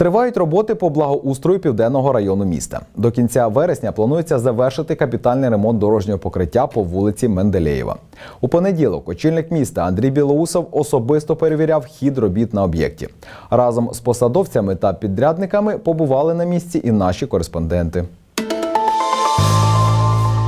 Тривають роботи по благоустрою Південного району міста. До кінця вересня планується завершити капітальний ремонт дорожнього покриття по вулиці Менделєєва. У понеділок очільник міста Андрій Білоусов особисто перевіряв хід робіт на об'єкті. Разом з посадовцями та підрядниками побували на місці і наші кореспонденти.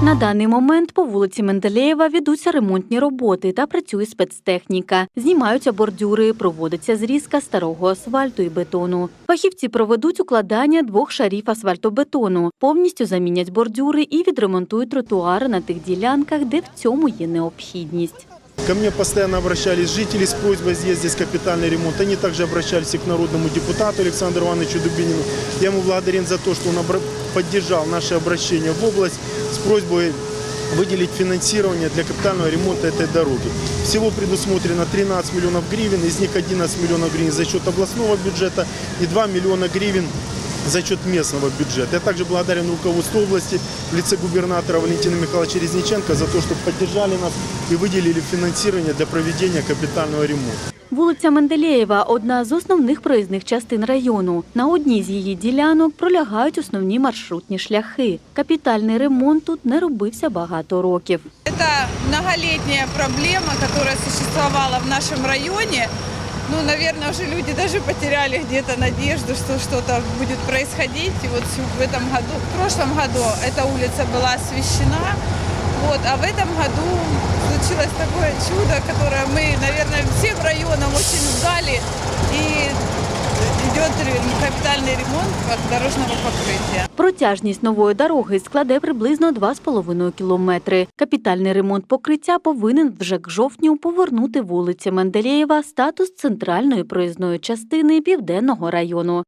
На даний момент по вулиці Менделєєва ведуться ремонтні роботи та працює спецтехніка. Знімаються бордюри, проводиться зрізка старого асфальту і бетону. Фахівці проведуть укладання 2 шарів асфальтобетону, повністю замінять бордюри і відремонтують тротуари на тих ділянках, де в цьому є необхідність. Ко мне постоянно обращались жители с просьбой сделать здесь капитальный ремонт. Они также обращались и к народному депутату Александру Ивановичу Дубинину. Я ему благодарен за то, что он поддержал наше обращение в область с просьбой выделить финансирование для капитального ремонта этой дороги. Всего предусмотрено 13 миллионов гривен, из них 11 миллионов гривен за счет областного бюджета и 2 миллиона гривен за счет местного бюджета. Я также благодарен руководству области в лице губернатора Валентина Михайловича Резниченко за то, что поддержали нас и выделили финансирование для проведения капитального ремонта. Вулиця Менделєєва – одна з основних проїзних частин району. На одній з її ділянок пролягають основні маршрутні шляхи. Капітальний ремонт тут не робився багато років. Це многолітня проблема, яка существовала в нашому районі. Ну, наверное, уже люди даже потеряли где-то надежду, что что-то будет происходить. И вот в прошлом году эта улица была освещена, а в этом году случилось такое чудо, которое мы, наверное, всем районам очень ждали. И идет капитальный ремонт дорожного покриття. Протяжність нової дороги складе приблизно 2,5 кілометри. Капітальний ремонт покриття повинен вже к жовтню повернути вулиці Менделєєва статус центральної проїзної частини Південного району.